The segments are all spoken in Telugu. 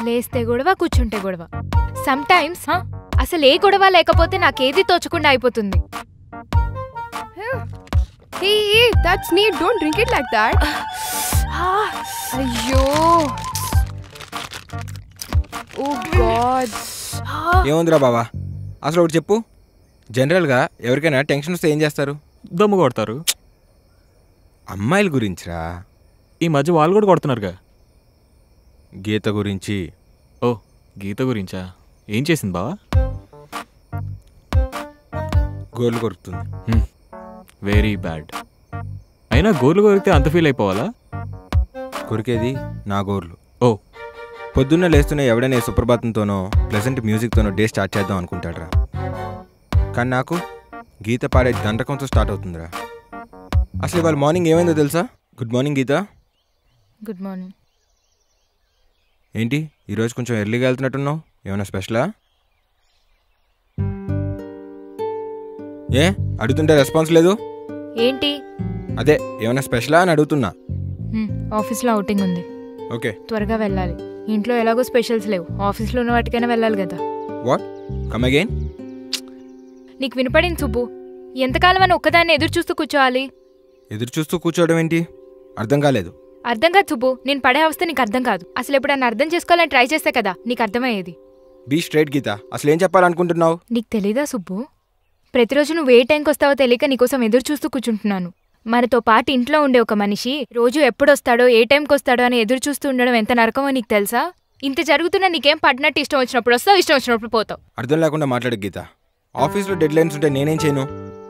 లేస్తే గొడవ కూర్చుంటే గొడవ సమ్ టైమ్స్ అసలు ఏ గొడవ లేకపోతే నాకేది తోచకుండా అయిపోతుంది. Hey, that's neat. Don't drink it like that. అయ్యో ఓ గాడ్. ఏముందిరా బావా, అసలు ఒకటి చెప్పు. జనరల్గా ఎవరికైనా టెన్షన్ వస్తే ఏం చేస్తారు? దమ్ము కొడతారు. అమ్మాయిల గురించిరా. ఈ మధ్య వాళ్ళు కూడా కొడుతున్నారుగా. గీత గురించి. ఓ గీత గురించా? ఏం చేసింది బావా? గోర్లు కొరుకుతుంది. Very bad. అయినా గోర్లు కొరికితే అంత ఫీల్ అయిపోవాలా? కొరికేది నా గోర్లు. ఓ పొద్దున్న లేస్తూనే ఎవడైనా సుప్రభాతంతోనో ప్లెజెంట్ మ్యూజిక్తోనో డే స్టార్ట్ చేద్దాం అనుకుంటాడ్రా. కానీ నాకు గీత పాడే దండకంతో స్టార్ట్ అవుతుందిరా. అసలు ఇవాళ మార్నింగ్ ఏమైందో తెలుసా? Good morning Geeta. Good morning. ఏంటి ఈరోజు కొంచెం ఎర్లీగా వెళ్తున్నట్టున్నావు? ఏమైనా స్పెషలా? ఏ అడుగుతుంటే రెస్పాన్స్ లేదు ఏంటి? అదే ఏమైనా స్పెషలా అని అడుగుతున్నా. ఆఫీస్లో అవుటింగ్ ఉంది. ఓకే, త్వరగా వెళ్ళాలి. ఇంట్లో ఎలాగో స్పెషల్స్ లేవు, ఆఫీస్లో ఉన్న వాటికైనా వెళ్ళాలి కదా. వాట్? Come again. నీకు వినపడింది సుబ్బు. ఎంతకాలం అని ఒక్కదాన్ని ఎదురు చూస్తూ కూర్చోవాలి? ఎదురు చూస్తూ కూర్చోవడం ఏంటి? అర్థం కాలేదు. అర్థం కాదు సుబ్బు, నేను పడే అవస్థ నీకు అర్థం కాదు. అసలు ఎప్పుడన్నా అర్థం చేసుకోవాలని ట్రై చేస్తే కదా నీకు అర్థమయ్యేది. బీ స్ట్రైట్ గీత, అసలు ఏం చెప్పాలనుకుంటున్నావు? నీకు తెలీదా సుబ్బు? ప్రతిరోజు నువ్వు ఏ టైంకి వస్తావో తెలియక నీకోసం ఎదురు చూస్తూ కూర్చుంటున్నాను. మనతో పాటు ఇంట్లో ఉండే ఒక మనిషి రోజు ఎప్పుడొస్తాడో ఏ టైంకి వస్తాడో అని ఎదురు చూస్తూ ఉండడం ఎంత నరకమో నీకు తెలుసా? ఇంత జరుగుతున్నా నీకేం పడినట్టు ఇష్టం వచ్చినప్పుడు వస్తావు, ఇష్టం వచ్చినప్పుడు పోతావు. అర్థం లేకుండా మాట్లాడు గీత. ఆఫీస్లో డెడ్ లైన్స్ ఉంటే నేనేం చేయను?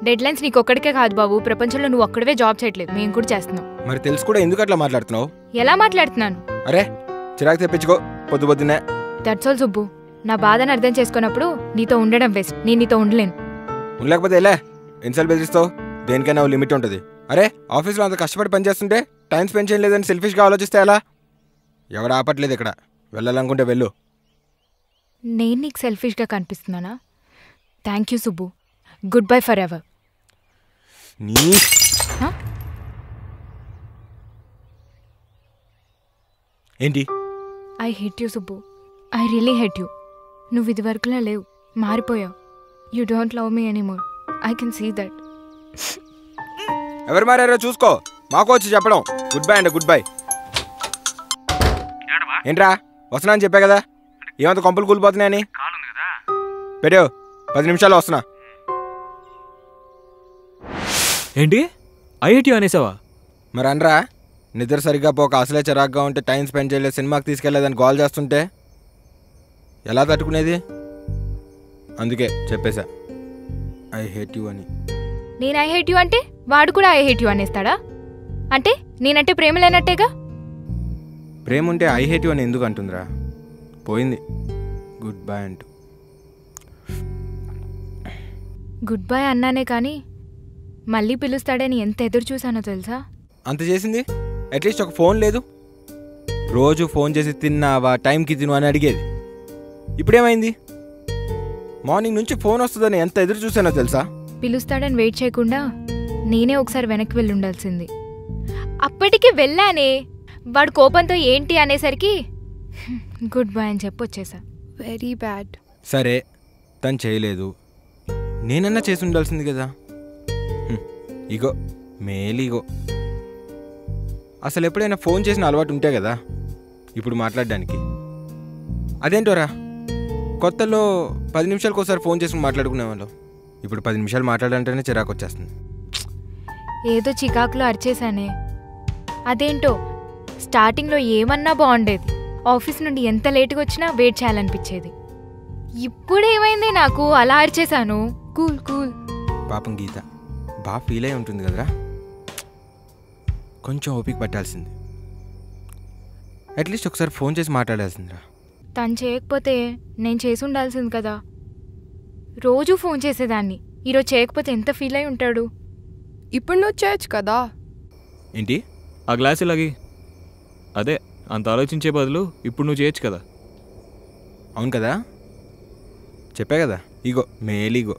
డెడ్ లైన్స్ నీకు ఒక్కడికే కాదు బాబు, ప్రపంచంలో నువ్వు ఒక్కడవే జాబ్ చేయట్లేదు, మేము కూడా చేస్తున్నాం. మరి తెలుసు కూడా ఎందుకు అట్లా మాట్లాడుతున్నావు? ఎలా మాట్లాడుతున్నాను? అరే చిరాకు తెప్పించుకో పొద్దు పొద్దునే. That's all Subbu. నా బాధను అర్థం చేసుకున్నప్పుడు నీతో ఉండడం బెస్ట్. నేను నీతో ఉండలేను. ఉండలేకపోతే ఎలా? ఎన్నిసార్లు బెదిరిస్తావు? దేనికైనా ఓ లిమిట్ ఉంటుంది. అరే ఆఫీస్లో అంత కష్టపడి పనిచేస్తుంటే టైం స్పెండ్ చేయలేదని సెల్ఫిష్గా ఆలోచిస్తే ఎలా? ఎవడు ఆపట్లేదు ఇక్కడ. వెళ్ళాలనుకుంటే వెళ్ళు. నేను నీకు సెల్ఫిష్గా కనిపిస్తున్నానా? Thank you Subbu. Goodbye forever. ఏంటి? I hate you Subbu. I really hate you. నువ్వు ఇది వరకులా లేవు, మారిపోయావు. You don't love me anymore. I can see that. ఎవరు మారారో చూసుకో, మాకు వచ్చి చెప్పడం. గుడ్ బై అండి, గుడ్ బై. ఏంట్రా వస్తున్నా అని చెప్పా కదా, ఏమంత కొంపలు కూలిపోతున్నాయని. పెట్టావు 10 నిమిషాల్లో వస్తున్నా. ఏంటి ఐఐటి అనేసావా? మరి అనరా, నిద్ర సరిగ్గా పోక అసలే చిరాగ్గా ఉంటే టైం స్పెండ్ చేయలేదు, సినిమాకి తీసుకెళ్లేదని కాల్ చేస్తుంటే ఎలా తట్టుకునేది? అందుకే చెప్పేశా ఐ హేట్ యూ అని. నేను ఐ హేట్ యూ అంటే వాడు కూడా ఐ హేట్ యూ అనేస్తాడా? అంటే నేనంటే ప్రేమ లేనట్టేగా. ప్రేమ ఉంటే ఐ హేట్ యూ అని ఎందుకు అంటుందిరా? పోయింది గుడ్ బై అంటూ. గుడ్ బై అన్నానే కానీ మళ్ళీ పిలుస్తాడని ఎంత ఎదురు చూసానో తెలుసా? అంత చేసింది. అట్లీస్ట్ ఒక ఫోన్ లేదు. రోజు ఫోన్ చేసి తిన్నావా, టైంకి తిను అని అడిగేది. ఇప్పుడేమైంది? మార్నింగ్ నుంచి ఫోన్ వస్తుందని ఎంత ఎదురు చూసానో తెలుసా? పిలుస్తాడని వెయిట్ చేయకుండా నేనే ఒకసారి వెనక్కి వెళ్ళి ఉండాల్సింది. అప్పటికి వెళ్ళానే. వాడు కోపంతో ఏంటి అనేసరికి గుడ్ బై అని చెప్పొచ్చేసా. Very bad. సరే తను చేయలేదు, నేనన్నా చేసి ఉండాల్సింది కదా. ఇగో మేలీగో. అసలు ఎప్పుడైనా ఫోన్ చేసిన అలవాటు ఉంటే కదా ఇప్పుడు మాట్లాడడానికి. అదేంటోరా, కొత్తలో 10 నిమిషాలకు ఒకసారి ఫోన్ చేసుకుని మాట్లాడుకునేవాళ్ళం. ఇప్పుడు 10 నిమిషాలు మాట్లాడాలంటేనే చిరాకు వచ్చేస్తుంది. ఏదో చికాకులో అరిచేశానే. అదేంటో స్టార్టింగ్లో ఏమన్నా బాగుండేది. ఆఫీస్ నుండి ఎంత లేటుగా వచ్చినా వెయిట్ చేయాలనిపించేది. ఇప్పుడేమైంది నాకు అలా అరిచేశాను? Cool cool. పాపం గీత బాగా ఫీల్ అయి ఉంటుంది కదరా. కొంచెం ఓపిక పట్టాల్సింది. అట్లీస్ట్ ఒకసారి ఫోన్ చేసి మాట్లాడాల్సిందిరా. తను చేయకపోతే నేను చేసి ఉండాల్సింది కదా. రోజూ ఫోన్ చేసేదాన్ని, ఈరోజు చేయకపోతే ఎంత ఫీల్ అయి ఉంటాడు. ఇప్పుడు నువ్వు చేయొచ్చు కదా. ఏంటి ఆ గ్లాస్ ఇలాగి? అదే అంత ఆలోచించే బదులు ఇప్పుడు నువ్వు చేయొచ్చు కదా. అవును కదా, చెప్పా కదా. ఇగో మేలీగో.